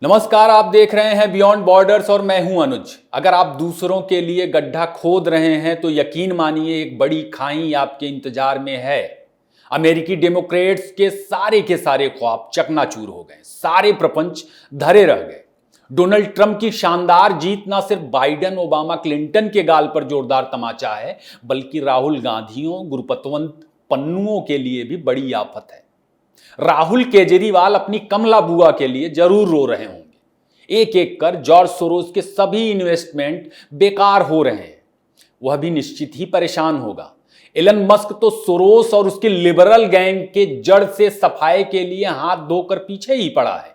नमस्कार, आप देख रहे हैं बियॉन्ड बॉर्डर्स और मैं हूं अनुज। अगर आप दूसरों के लिए गड्ढा खोद रहे हैं तो यकीन मानिए एक बड़ी खाई आपके इंतजार में है। अमेरिकी डेमोक्रेट्स के सारे ख्वाब चकनाचूर हो गए, सारे प्रपंच धरे रह गए। डोनाल्ड ट्रंप की शानदार जीत ना सिर्फ बाइडेन, ओबामा, क्लिंटन के गाल पर जोरदार तमाचा है, बल्कि राहुल गांधियों, गुरुपतवंत पन्नुओं के लिए भी बड़ी आफत है। राहुल केजरीवाल अपनी कमला बुआ के लिए जरूर रो रहे होंगे। एक एक कर जॉर्ज सोरोस के सभी इन्वेस्टमेंट बेकार हो रहे हैं। वह भी निश्चित ही परेशान होगा। एलन मस्क तो सोरोस और उसके लिबरल गैंग के जड़ से सफाई के लिए हाथ धोकर पीछे ही पड़ा है।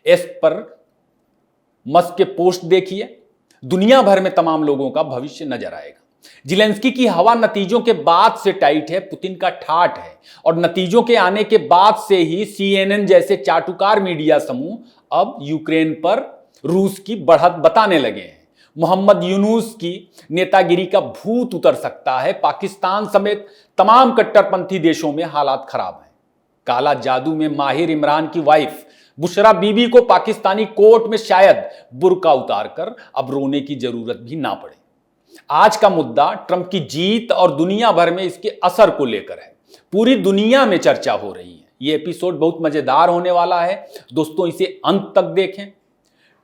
इस पर मस्क के पोस्ट देखिए, दुनिया भर में तमाम लोगों का भविष्य नजर आएगा। जिलेंस्की की हवा नतीजों के बाद से टाइट है, पुतिन का ठाठ है, और नतीजों के आने के बाद से ही CNN जैसे चाटुकार मीडिया समूह अब यूक्रेन पर रूस की बढ़त बताने लगे हैं। मोहम्मद यूनुस की नेतागिरी का भूत उतर सकता है। पाकिस्तान समेत तमाम कट्टरपंथी देशों में हालात खराब हैं। काला जादू में माहिर इमरान की वाइफ बुशरा बीबी को पाकिस्तानी कोर्ट में शायद बुर्का उतारकर अब रोने की जरूरत भी ना पड़े। आज का मुद्दा ट्रंप की जीत और दुनिया भर में इसके असर को लेकर है। पूरी दुनिया में चर्चा हो रही है। यह एपिसोड बहुत मजेदार होने वाला है दोस्तों, इसे अंत तक देखें।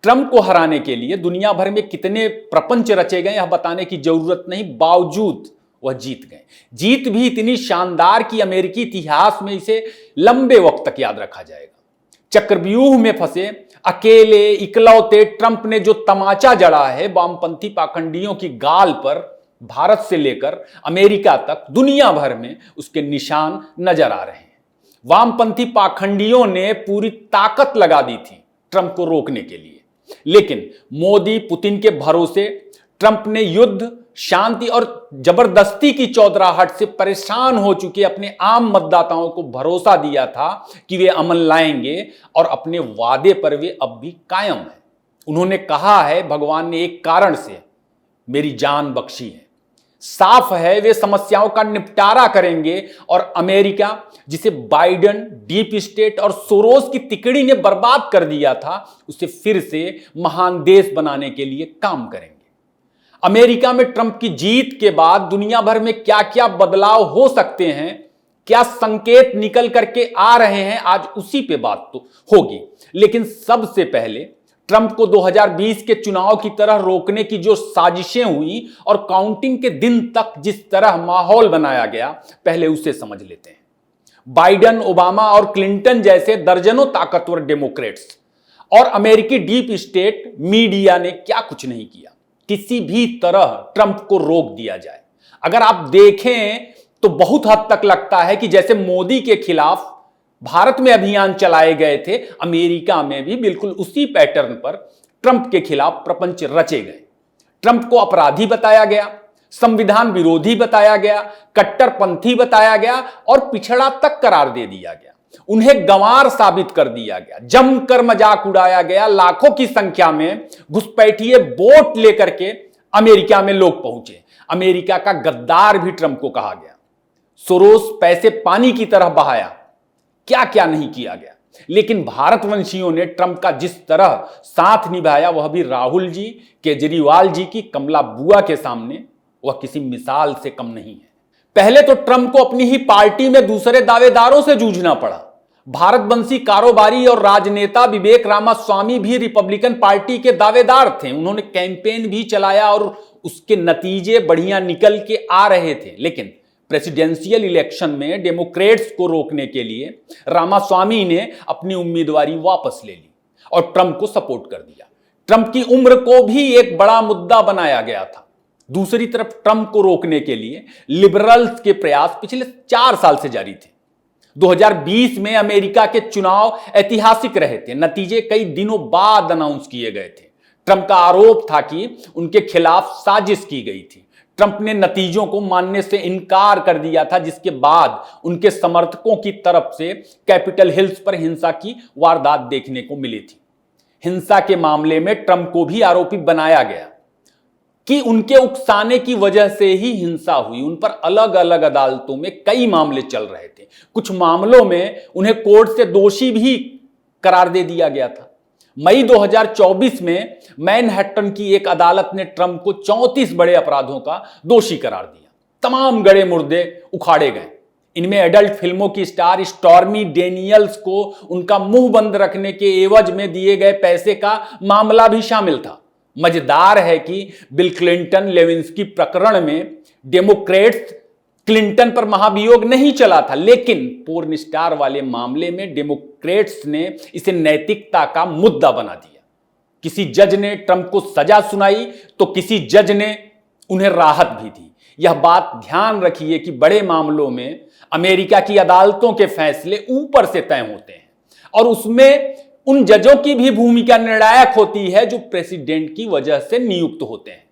ट्रंप को हराने के लिए दुनिया भर में कितने प्रपंच रचे गए यह बताने की जरूरत नहीं, बावजूद वह जीत गए। जीत भी इतनी शानदार कि अमेरिकी इतिहास में इसे लंबे वक्त तक याद रखा जाएगा। चक्रव्यूह में फंसे अकेले इकलौते ट्रंप ने जो तमाचा जड़ा है वामपंथी पाखंडियों की गाल पर, भारत से लेकर अमेरिका तक दुनिया भर में उसके निशान नजर आ रहे हैं। वामपंथी पाखंडियों ने पूरी ताकत लगा दी थी ट्रंप को रोकने के लिए, लेकिन मोदी पुतिन के भरोसे ट्रंप ने युद्ध, शांति और जबरदस्ती की चौधराहट से परेशान हो चुके अपने आम मतदाताओं को भरोसा दिया था कि वे अमन लाएंगे, और अपने वादे पर वे अब भी कायम हैं। उन्होंने कहा है, भगवान ने एक कारण से मेरी जान बख्शी है। साफ है वे समस्याओं का निपटारा करेंगे, और अमेरिका जिसे बाइडेन, डीप स्टेट और सोरोस की तिकड़ी ने बर्बाद कर दिया था, उसे फिर से महान देश बनाने के लिए काम करेंगे। अमेरिका में ट्रंप की जीत के बाद दुनिया भर में क्या क्या बदलाव हो सकते हैं, क्या संकेत निकल करके आ रहे हैं, आज उसी पे बात तो होगी। लेकिन सबसे पहले ट्रंप को 2020 के चुनाव की तरह रोकने की जो साजिशें हुई और काउंटिंग के दिन तक जिस तरह माहौल बनाया गया, पहले उसे समझ लेते हैं। बाइडेन, ओबामा और क्लिंटन जैसे दर्जनों ताकतवर डेमोक्रेट्स और अमेरिकी डीप स्टेट मीडिया ने क्या कुछ नहीं किया किसी भी तरह ट्रंप को रोक दिया जाए। अगर आप देखें तो बहुत हद तक लगता है कि जैसे मोदी के खिलाफ भारत में अभियान चलाए गए थे, अमेरिका में भी बिल्कुल उसी पैटर्न पर ट्रंप के खिलाफ प्रपंच रचे गए। ट्रंप को अपराधी बताया गया, संविधान विरोधी बताया गया, कट्टरपंथी बताया गया और पिछड़ा तक करार दे दिया गया। उन्हें गंवार साबित कर दिया गया, जमकर मजाक उड़ाया गया। लाखों की संख्या में घुसपैठिए वोट लेकर के अमेरिका में लोग पहुंचे। अमेरिका का गद्दार भी ट्रंप को कहा गया। सोरोस पैसे पानी की तरह बहाया, क्या क्या नहीं किया गया। लेकिन भारतवंशियों ने ट्रंप का जिस तरह साथ निभाया, वह भी राहुल जी, केजरीवाल जी की कमला बुआ के सामने वह किसी मिसाल से कम नहीं है। पहले तो ट्रंप को अपनी ही पार्टी में दूसरे दावेदारों से जूझना पड़ा। भारतवंशी कारोबारी और राजनेता विवेक रामास्वामी भी रिपब्लिकन पार्टी के दावेदार थे। उन्होंने कैंपेन भी चलाया और उसके नतीजे बढ़िया निकल के आ रहे थे। लेकिन प्रेसिडेंशियल इलेक्शन में डेमोक्रेट्स को रोकने के लिए रामास्वामी ने अपनी उम्मीदवारी वापस ले ली और ट्रंप को सपोर्ट कर दिया। ट्रंप की उम्र को भी एक बड़ा मुद्दा बनाया गया था। दूसरी तरफ ट्रंप को रोकने के लिए लिबरल्स के प्रयास पिछले 4 साल से जारी थे। 2020 में अमेरिका के चुनाव ऐतिहासिक रहे थे। नतीजे कई दिनों बाद अनाउंस किए गए थे। ट्रंप का आरोप था कि उनके खिलाफ साजिश की गई थी। ट्रंप ने नतीजों को मानने से इनकार कर दिया था, जिसके बाद उनके समर्थकों की तरफ से कैपिटल हिल्स पर हिंसा की वारदात देखने को मिली थी। हिंसा के मामले में ट्रंप को भी आरोपी बनाया गया कि उनके उकसाने की वजह से ही हिंसा हुई। उन पर अलग अलग अदालतों में कई मामले चल रहे थे। कुछ मामलों में उन्हें कोर्ट से दोषी भी करार दे दिया गया था। मई 2024 में मैनहट्टन की एक अदालत ने ट्रंप को 34 बड़े अपराधों का दोषी करार दिया। तमाम गड़े मुर्दे उखाड़े गए। इनमें एडल्ट फिल्मों की स्टार स्टॉर्मी डेनियल्स को उनका मुंह बंद रखने के एवज में दिए गए पैसे का मामला भी शामिल था। मजेदार है कि बिल क्लिंटन लेविंस्की प्रकरण में डेमोक्रेट्स क्लिंटन पर महाभियोग नहीं चला था, लेकिन पोर्न स्टार वाले मामले में डेमोक्रेट्स ने इसे नैतिकता का मुद्दा बना दिया। किसी जज ने ट्रंप को सजा सुनाई तो किसी जज ने उन्हें राहत भी दी। यह बात ध्यान रखिए कि बड़े मामलों में अमेरिका की अदालतों के फैसले ऊपर से तय होते हैं और उसमें उन जजों की भी भूमिका निर्णायक होती है जो प्रेसिडेंट की वजह से नियुक्त होते हैं।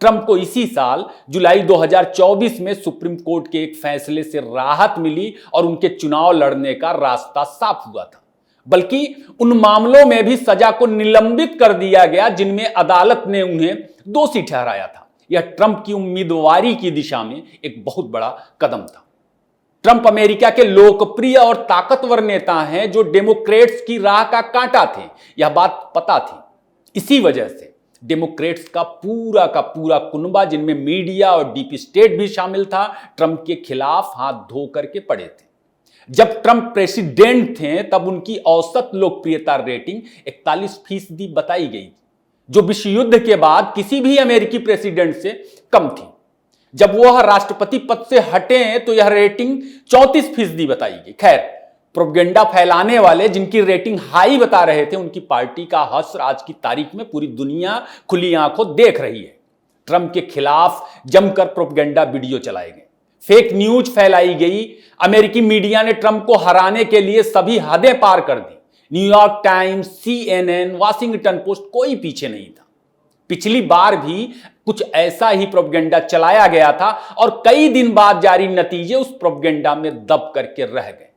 ट्रंप को इसी साल जुलाई 2024 में सुप्रीम कोर्ट के एक फैसले से राहत मिली और उनके चुनाव लड़ने का रास्ता साफ हुआ था। बल्कि उन मामलों में भी सजा को निलंबित कर दिया गया जिनमें अदालत ने उन्हें दोषी ठहराया था। यह ट्रंप की उम्मीदवारी की दिशा में एक बहुत बड़ा कदम था। ट्रंप अमेरिका के लोकप्रिय और ताकतवर नेता हैं जो डेमोक्रेट्स की राह का कांटा थे। यह बात पता थी। इसी वजह से डेमोक्रेट्स का पूरा कुनबा, जिनमें मीडिया और डीप स्टेट भी शामिल था, ट्रंप के खिलाफ हाथ धो करके पड़े थे। जब ट्रंप प्रेसिडेंट थे तब उनकी औसत लोकप्रियता रेटिंग 41% बताई गई, जो विश्व युद्ध के बाद किसी भी अमेरिकी प्रेसिडेंट से कम थी। जब वह राष्ट्रपति पद से हटे तो यह रेटिंग 34% बताई गई। खैर, प्रोपेगेंडा फैलाने वाले जिनकी रेटिंग हाई बता रहे थे, उनकी पार्टी का हश्र आज की तारीख में पूरी दुनिया खुली आंखों देख रही है। ट्रंप के खिलाफ जमकर प्रोपेगेंडा वीडियो चलाए गए, फेक न्यूज फैलाई गई। अमेरिकी मीडिया ने ट्रंप को हराने के लिए सभी हदें पार कर दी। New York Times, CNN, Washington Post, कोई पीछे नहीं था। पिछली बार भी कुछ ऐसा ही प्रोपेगेंडा चलाया गया था और कई दिन बाद जारी नतीजे उस प्रोपेगेंडा में दब करके रह गए।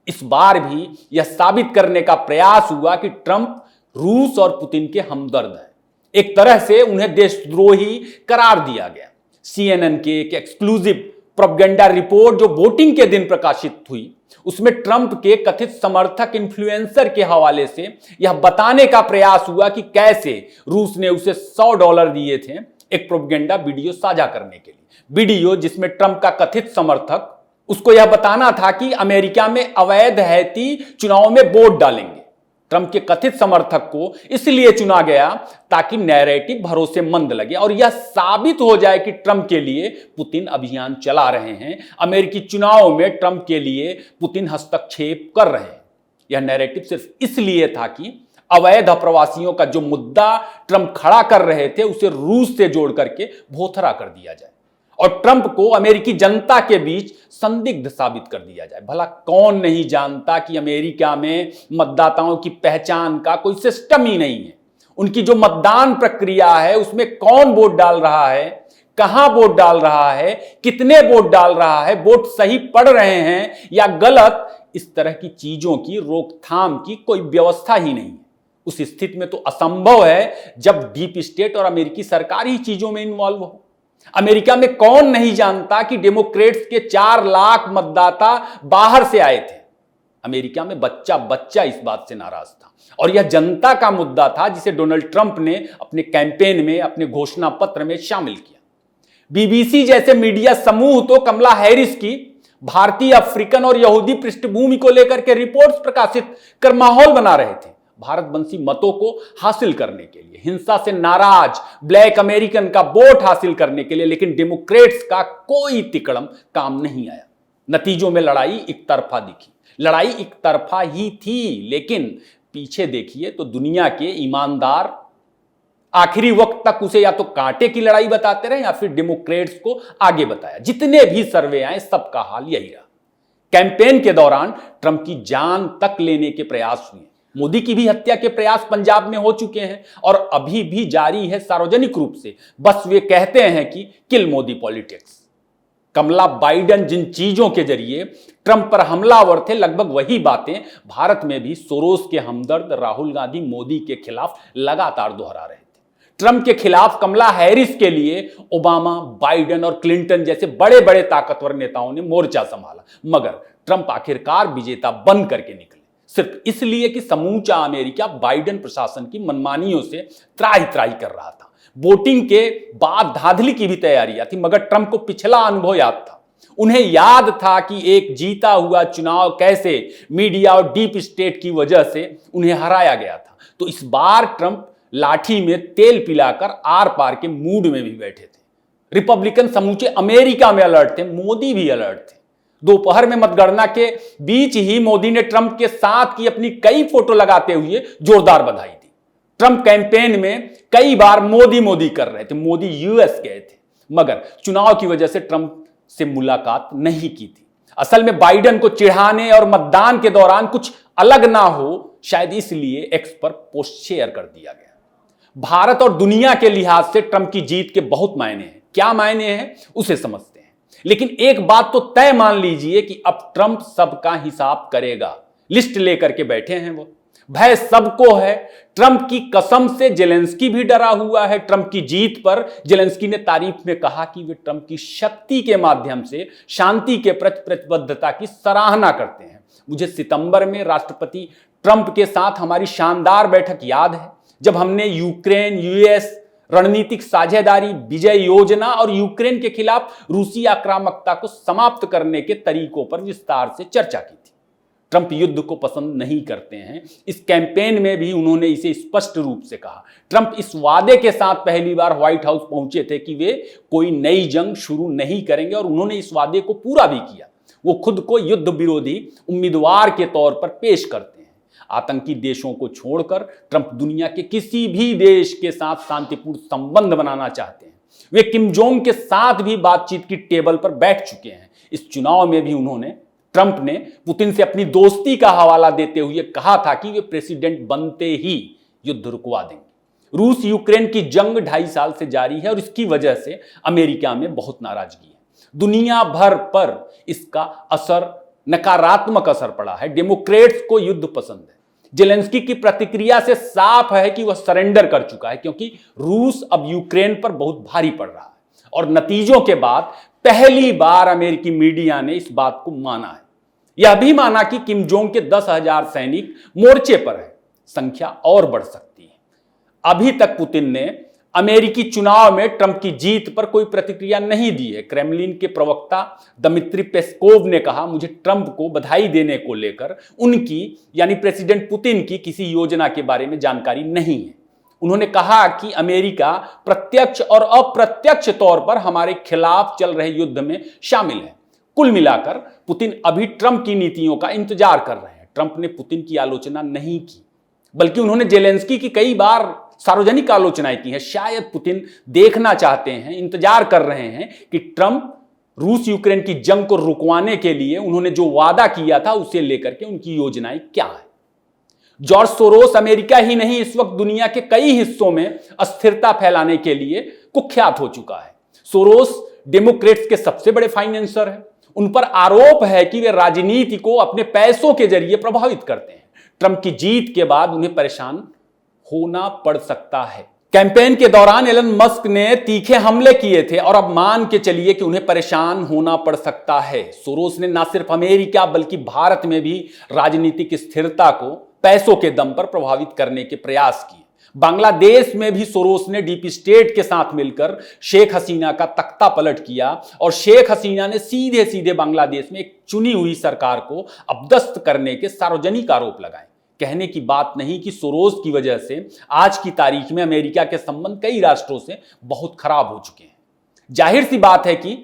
इस बार भी यह साबित करने का प्रयास हुआ कि ट्रंप रूस और पुतिन के हमदर्द हैं। एक तरह से उन्हें देशद्रोही करार दिया गया। CNN के एक एक्सक्लूसिव प्रोपेगेंडा रिपोर्ट जो वोटिंग के दिन प्रकाशित हुई, उसमें ट्रंप के कथित समर्थक इन्फ्लुएंसर के हवाले से यह बताने का प्रयास हुआ कि कैसे रूस ने उसे $100 दिए थे एक प्रोपेगेंडा वीडियो साझा करने के लिए। वीडियो जिसमें ट्रंप का कथित समर्थक उसको यह बताना था कि अमेरिका में अवैध हैती चुनाव में वोट डालेंगे। ट्रंप के कथित समर्थक को इसलिए चुना गया ताकि नैरेटिव भरोसेमंद लगे और यह साबित हो जाए कि ट्रंप के लिए पुतिन अभियान चला रहे हैं, अमेरिकी चुनाव में ट्रंप के लिए पुतिन हस्तक्षेप कर रहे हैं। यह नैरेटिव सिर्फ इसलिए था कि अवैध अप्रवासियों का जो मुद्दा ट्रंप खड़ा कर रहे थे उसे रूस से जोड़ करके भोथरा कर दिया जाए और ट्रंप को अमेरिकी जनता के बीच संदिग्ध साबित कर दिया जाए। भला कौन नहीं जानता कि अमेरिका में मतदाताओं की पहचान का कोई सिस्टम ही नहीं है। उनकी जो मतदान प्रक्रिया है उसमें कौन वोट डाल रहा है, कहां वोट डाल रहा है, कितने वोट डाल रहा है, वोट सही पड़ रहे हैं या गलत, इस तरह की चीजों की रोकथाम की कोई व्यवस्था ही नहीं है। उस स्थिति में तो असंभव है जब डीप स्टेट और अमेरिकी सरकार ही चीजों में इन्वॉल्व हो। अमेरिका में कौन नहीं जानता कि डेमोक्रेट्स के 4 लाख मतदाता बाहर से आए थे। अमेरिका में बच्चा बच्चा इस बात से नाराज था और यह जनता का मुद्दा था जिसे डोनाल्ड ट्रंप ने अपने कैंपेन में, अपने घोषणा पत्र में शामिल किया। बीबीसी जैसे मीडिया समूह तो कमला हैरिस की भारतीय, अफ्रीकन और यहूदी पृष्ठभूमि को लेकर के रिपोर्ट्स प्रकाशित कर माहौल बना रहे थे भारतवंशी मतों को हासिल करने के लिए, हिंसा से नाराज ब्लैक अमेरिकन का वोट हासिल करने के लिए। लेकिन डेमोक्रेट्स का कोई तिकड़म काम नहीं आया। नतीजों में लड़ाई एक तरफा दिखी। लड़ाई एक तरफा ही थी, लेकिन पीछे देखिए तो दुनिया के ईमानदार आखिरी वक्त तक उसे या तो कांटे की लड़ाई बताते रहे या फिर डेमोक्रेट्स को आगे बताया। जितने भी सर्वे आए सबका हाल यही रहा। कैंपेन के दौरान ट्रंप की जान तक लेने के प्रयास हुए। मोदी की भी हत्या के प्रयास पंजाब में हो चुके हैं और अभी भी जारी है सार्वजनिक रूप से। बस वे कहते हैं कि किल मोदी पॉलिटिक्स। कमला बाइडेन जिन चीजों के जरिए ट्रंप पर हमलावर थे, लगभग वही बातें भारत में भी सोरोस के हमदर्द राहुल गांधी मोदी के खिलाफ लगातार दोहरा रहे थे। ट्रंप के खिलाफ कमला हैरिस के लिए ओबामा, बाइडेन और क्लिंटन जैसे बड़े बड़े ताकतवर नेताओं ने मोर्चा संभाला, मगर ट्रंप आखिरकार विजेता बन करके निकले। सिर्फ इसलिए कि समूचा अमेरिका बाइडेन प्रशासन की मनमानियों से त्राही त्राही कर रहा था। वोटिंग के बाद धांधली की भी तैयारियां थी, मगर ट्रंप को पिछला अनुभव याद था। उन्हें याद था कि एक जीता हुआ चुनाव कैसे मीडिया और डीप स्टेट की वजह से उन्हें हराया गया था। तो इस बार ट्रंप लाठी में तेल पिलाकर आर पार के मूड में भी बैठे थे। रिपब्लिकन समूचे अमेरिका में अलर्ट थे, मोदी भी अलर्ट थे। दोपहर में मतगणना के बीच ही मोदी ने ट्रंप के साथ की अपनी कई फोटो लगाते हुए जोरदार बधाई दी। ट्रंप कैंपेन में कई बार मोदी मोदी कर रहे थे, मोदी यूएस गए थे, मगर चुनाव की वजह से ट्रंप से मुलाकात नहीं की थी। असल में बाइडेन को चिढ़ाने और मतदान के दौरान कुछ अलग ना हो, शायद इसलिए एक्स पर पोस्ट शेयर कर दिया गया। भारत और दुनिया के लिहाज से ट्रंप की जीत के बहुत मायने हैं। क्या मायने हैं उसे समझते हैं, लेकिन एक बात तो तय मान लीजिए कि अब ट्रंप सबका हिसाब करेगा। लिस्ट लेकर के बैठे हैं वो, भय सबको है। ट्रंप की कसम से जेलेंस्की भी डरा हुआ है। ट्रंप की जीत पर जेलेंस्की ने तारीफ में कहा कि वे ट्रंप की शक्ति के माध्यम से शांति के प्रति प्रतिबद्धता की सराहना करते हैं। मुझे सितंबर में राष्ट्रपति ट्रंप के साथ हमारी शानदार बैठक याद है, जब हमने यूक्रेन यूएस रणनीतिक साझेदारी, विजय योजना और यूक्रेन के खिलाफ रूसी आक्रामकता को समाप्त करने के तरीकों पर विस्तार से चर्चा की थी। ट्रंप युद्ध को पसंद नहीं करते हैं। इस कैंपेन में भी उन्होंने इसे स्पष्ट रूप से कहा। ट्रंप इस वादे के साथ पहली बार व्हाइट हाउस पहुंचे थे कि वे कोई नई जंग शुरू नहीं करेंगे, और उन्होंने इस वादे को पूरा भी किया। वो खुद को युद्ध विरोधी उम्मीदवार के तौर पर पेश करते हैं। आतंकी देशों को छोड़कर ट्रंप दुनिया के किसी भी देश के साथ शांतिपूर्ण संबंध बनाना चाहते हैं। वे किम जोंग के साथ भी बातचीत की टेबल पर बैठ चुके हैं। इस चुनाव में भी ट्रंप ने पुतिन से अपनी दोस्ती का हवाला देते हुए कहा था कि वे प्रेसिडेंट बनते ही युद्ध रुकवा देंगे। रूस यूक्रेन की जंग 2.5 साल से जारी है और इसकी वजह से अमेरिका में बहुत नाराजगी है। दुनिया भर पर इसका असर, नकारात्मक असर पड़ा है। डेमोक्रेट्स को युद्ध पसंद है। जेलेंस्की की प्रतिक्रिया से साफ है कि वह सरेंडर कर चुका है, क्योंकि रूस अब यूक्रेन पर बहुत भारी पड़ रहा है। और नतीजों के बाद पहली बार अमेरिकी मीडिया ने इस बात को माना है। यह भी माना कि किम जोंग के 10,000 सैनिक मोर्चे पर हैं। संख्या और बढ़ सकती है। अभी तक पुतिन ने अमेरिकी चुनाव में ट्रंप की जीत पर कोई प्रतिक्रिया नहीं दी है। क्रेमलिन के प्रवक्ता दमित्री पेस्कोव ने कहा, मुझे ट्रंप को बधाई देने को लेकर उनकी यानी प्रेसिडेंट पुतिन की किसी योजना के बारे में जानकारी नहीं है। उन्होंने कहा कि अमेरिका प्रत्यक्ष और अप्रत्यक्ष तौर पर हमारे खिलाफ चल रहे युद्ध में शामिल है। कुल मिलाकर पुतिन अभी ट्रंप की नीतियों का इंतजार कर रहे हैं। ट्रंप ने पुतिन की आलोचना नहीं की, बल्कि उन्होंने जेलेंस्की की कई बार सार्वजनिक आलोचनाएं की है। शायद पुतिन देखना चाहते हैं, इंतजार कर रहे हैं कि ट्रंप रूस यूक्रेन की जंग को रुकवाने के लिए उन्होंने जो वादा किया था उसे लेकर के उनकी योजनाएं क्या है। जॉर्ज सोरोस अमेरिका ही नहीं, इस वक्त दुनिया के कई हिस्सों में अस्थिरता फैलाने के लिए कुख्यात हो चुका है। सोरोस डेमोक्रेट्स के सबसे बड़े फाइनेंसर हैं। उन पर आरोप है कि वे राजनीति को अपने पैसों के जरिए प्रभावित करते हैं। ट्रंप की जीत के बाद उन्हें परेशान होना पड़ सकता है। कैंपेन के दौरान एलन मस्क ने तीखे हमले किए थे और अब मान के चलिए कि उन्हें परेशान होना पड़ सकता है। सोरोस ने न सिर्फ अमेरिका बल्कि भारत में भी राजनीतिक स्थिरता को पैसों के दम पर प्रभावित करने के प्रयास किए। बांग्लादेश में भी सोरोस ने डीप स्टेट के साथ मिलकर शेख हसीना का तख्ता पलट किया और शेख हसीना ने सीधे सीधे बांग्लादेश में एक चुनी हुई सरकार को अपदस्थ करने के सार्वजनिक आरोप लगाए। कहने की बात नहीं कि सोरोस की वजह से आज की तारीख में अमेरिका के संबंध कई राष्ट्रों से बहुत खराब हो चुके हैं। जाहिर सी बात है कि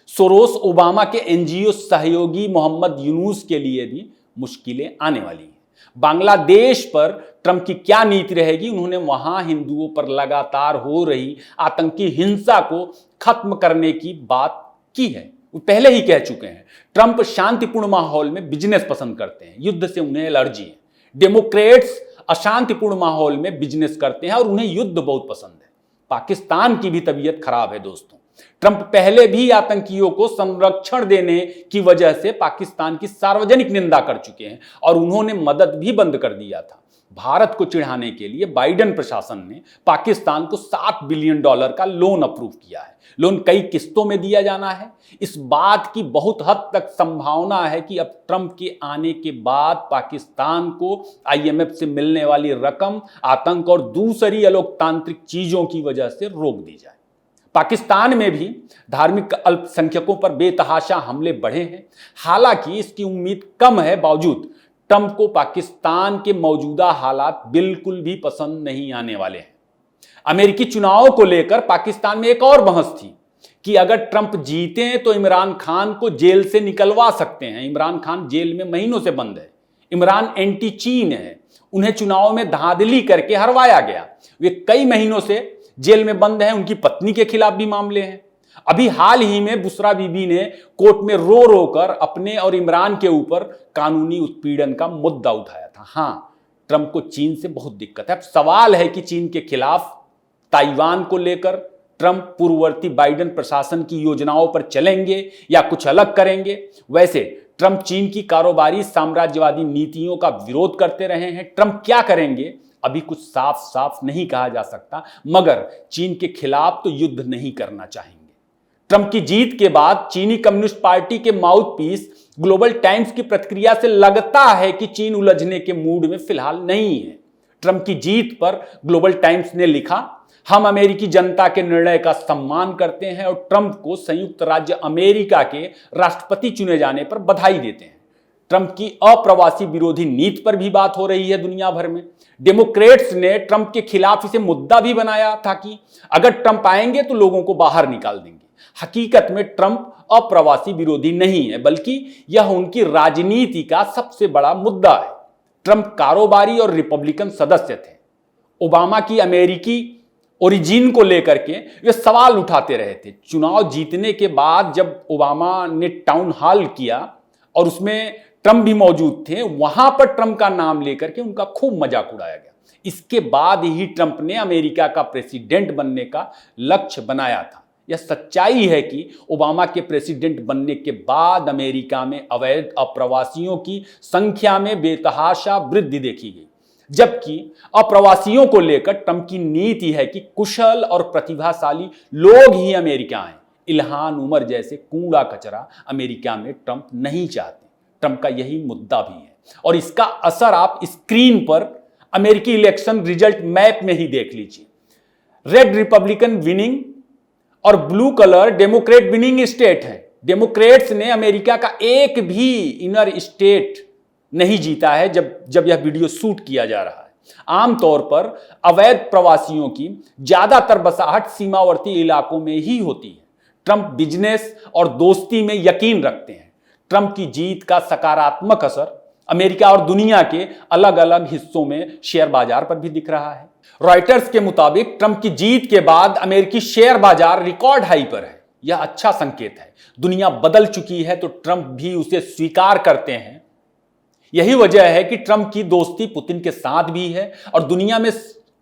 सोरोस ओबामा के एनजीओ सहयोगी मोहम्मद यूनुस के लिए भी मुश्किलें आने वाली हैं। बांग्लादेश पर ट्रंप की क्या नीति रहेगी? उन्होंने वहां हिंदुओं पर लगातार हो रही आतंकी हिंसा को खत्म करने की बात की है। वो पहले ही कह चुके हैं ट्रंप शांतिपूर्ण माहौल में बिजनेस पसंद करते हैं, युद्ध से उन्हें एलर्जी है। डेमोक्रेट्स अशांतिपूर्ण माहौल में बिजनेस करते हैं और उन्हें युद्ध बहुत पसंद है। पाकिस्तान की भी तबीयत खराब है दोस्तों। ट्रंप पहले भी आतंकियों को संरक्षण देने की वजह से पाकिस्तान की सार्वजनिक निंदा कर चुके हैं और उन्होंने मदद भी बंद कर दिया था। भारत को चिढ़ाने के लिए बाइडेन प्रशासन ने पाकिस्तान को $7 बिलियन का लोन अप्रूव किया है। लोन कई किस्तों में दिया जाना है। इस बात की बहुत हद तक संभावना है कि अब ट्रंप के आने के बाद पाकिस्तान को IMF से मिलने वाली रकम आतंक और दूसरी अलोकतांत्रिक चीजों की वजह से रोक दी जाए। पाकिस्तान में भी धार्मिक अल्पसंख्यकों पर बेतहाशा हमले बढ़े हैं। हालांकि इसकी उम्मीद कम है, बावजूद ट्रंप को पाकिस्तान के मौजूदा हालात बिल्कुल भी पसंद नहीं आने वाले हैं। अमेरिकी चुनावों को लेकर पाकिस्तान में एक और बहस थी कि अगर ट्रंप जीते तो इमरान खान को जेल से निकलवा सकते हैं। इमरान खान जेल में महीनों से बंद है। इमरान एंटी चीन है, उन्हें चुनाव में धांधली करके हरवाया गया। वे कई महीनों से जेल में बंद हैं। उनकी पत्नी के खिलाफ भी मामले हैं। अभी हाल ही में बुशरा बीबी ने कोर्ट में रो रो कर अपने और इमरान के ऊपर कानूनी उत्पीड़न का मुद्दा उठाया था। हां, ट्रंप को चीन से बहुत दिक्कत है। अब सवाल है कि चीन के खिलाफ ताइवान को लेकर ट्रंप पूर्ववर्ती बाइडेन प्रशासन की योजनाओं पर चलेंगे या कुछ अलग करेंगे। वैसे ट्रंप चीन की कारोबारी साम्राज्यवादी नीतियों का विरोध करते रहे हैं। ट्रंप क्या करेंगे अभी कुछ साफ साफ नहीं कहा जा सकता, मगर चीन के खिलाफ तो युद्ध नहीं करना चाहेंगे। ट्रंप की जीत के बाद चीनी कम्युनिस्ट पार्टी के माउथपीस ग्लोबल टाइम्स की प्रतिक्रिया से लगता है कि चीन उलझने के मूड में फिलहाल नहीं है। ट्रंप की जीत पर ग्लोबल टाइम्स ने लिखा, हम अमेरिकी जनता के निर्णय का सम्मान करते हैं और ट्रंप को संयुक्त राज्य अमेरिका के राष्ट्रपति चुने जाने पर बधाई देते हैं। ट्रंप की अप्रवासी विरोधी नीति पर भी बात हो रही है दुनिया भर में। डेमोक्रेट्स ने ट्रंप के खिलाफ इसे मुद्दा भी बनाया था कि अगर ट्रंप आएंगे तो लोगों को बाहर निकाल देंगे। हकीकत में ट्रंप अप्रवासी विरोधी नहीं है, बल्कि यह उनकी राजनीति का सबसे बड़ा मुद्दा है। ट्रंप कारोबारी और रिपब्लिकन सदस्य थे। ओबामा की अमेरिकी ओरिजिन को लेकर के वे सवाल उठाते रहे थे। चुनाव जीतने के बाद जब ओबामा ने टाउन हॉल किया और उसमें ट्रंप भी मौजूद थे, वहां पर ट्रंप का नाम लेकर के उनका खूब मजाक उड़ाया गया। इसके बाद ही ट्रंप ने अमेरिका का प्रेसिडेंट बनने का लक्ष्य बनाया था। यह सच्चाई है कि ओबामा के प्रेसिडेंट बनने के बाद अमेरिका में अवैध अप्रवासियों की संख्या में बेतहाशा वृद्धि देखी गई, जबकि अप्रवासियों को लेकर ट्रंप की नीति है कि कुशल और प्रतिभाशाली लोग ही अमेरिका आए। इल्हान उमर जैसे कूड़ा कचरा अमेरिका में ट्रंप नहीं चाहते। ट्रंप का यही मुद्दा भी है और इसका असर आप स्क्रीन पर अमेरिकी इलेक्शन रिजल्ट मैप में ही देख लीजिए। रेड रिपब्लिकन विनिंग और blue colour Democrat winning state है। डेमोक्रेट्स ने अमेरिका का एक भी इनर स्टेट नहीं जीता है जब यह वीडियो शूट किया जा रहा है। आमतौर पर अवैध प्रवासियों की ज्यादातर बसाहट सीमावर्ती इलाकों में ही होती है। ट्रंप बिजनेस और दोस्ती में यकीन रखते हैं। ट्रंप की जीत का सकारात्मक असर अमेरिका और दुनिया के अलग अलग हिस्सों में शेयर बाजार पर भी दिख रहा है। रॉयटर्स के मुताबिक ट्रंप की जीत के बाद अमेरिकी शेयर बाजार रिकॉर्ड हाई पर है। यह अच्छा संकेत है। दुनिया बदल चुकी है तो ट्रंप भी उसे स्वीकार करते हैं। यही वजह है कि ट्रंप की दोस्ती पुतिन के साथ भी है और दुनिया में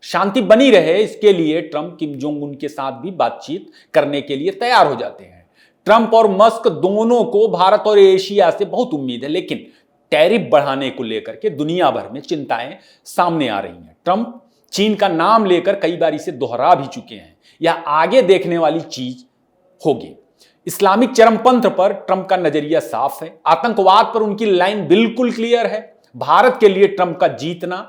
शांति बनी रहे, इसके लिए ट्रंप किम जोंग उन के साथ भी बातचीत करने के लिए तैयार हो जाते हैं। ट्रंप और मस्क दोनों को भारत और एशिया से बहुत उम्मीद है, लेकिन टैरिफ बढ़ाने को लेकर के दुनिया भर में चिंताएं सामने आ रही हैं। ट्रंप चीन का नाम लेकर कई बार इसे दोहरा भी चुके हैं। यह आगे देखने वाली चीज होगी। इस्लामिक चरमपंथ पर ट्रंप का नजरिया साफ है। आतंकवाद पर उनकी लाइन बिल्कुल क्लियर है। भारत के लिए ट्रंप का जीतना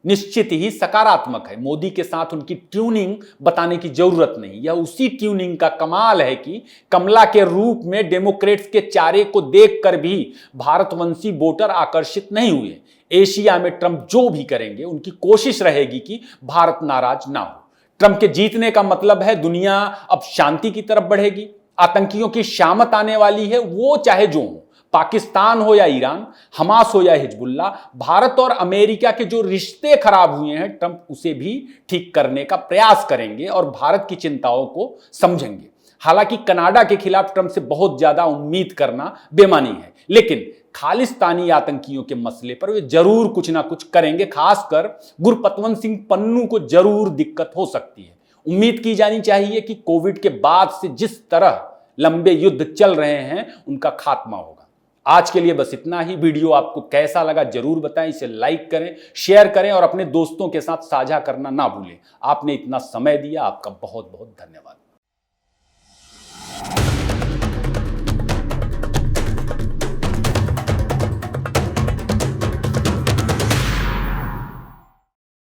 निश्चित ही सकारात्मक है। मोदी के साथ उनकी ट्यूनिंग बताने की जरूरत नहीं। यह उसी ट्यूनिंग का कमाल है कि कमला के रूप में डेमोक्रेट्स के चारे को देखकर भी भारतवंशी वोटर आकर्षित नहीं हुए। एशिया में ट्रंप जो भी करेंगे उनकी कोशिश रहेगी कि भारत नाराज ना हो। ट्रंप के जीतने का मतलब है दुनिया अब शांति की तरफ बढ़ेगी। आतंकियों की शामत आने वाली है, वो चाहे जो हो, पाकिस्तान हो या ईरान, हमास हो या हिजबुल्ला। भारत और अमेरिका के जो रिश्ते खराब हुए हैं, ट्रंप उसे भी ठीक करने का प्रयास करेंगे और भारत की चिंताओं को समझेंगे। हालांकि कनाडा के खिलाफ ट्रंप से बहुत ज्यादा उम्मीद करना बेमानी है, लेकिन खालिस्तानी आतंकियों के मसले पर वे जरूर कुछ ना कुछ करेंगे। खासकर गुरपतवंत सिंह पन्नू को जरूर दिक्कत हो सकती है। उम्मीद की जानी चाहिए कि कोविड के बाद से जिस तरह लंबे युद्ध चल रहे हैं उनका खात्मा होगा। आज के लिए बस इतना ही। वीडियो आपको कैसा लगा जरूर बताएं, इसे लाइक करें, शेयर करें और अपने दोस्तों के साथ साझा करना ना भूलें। आपने इतना समय दिया, आपका बहुत बहुत धन्यवाद।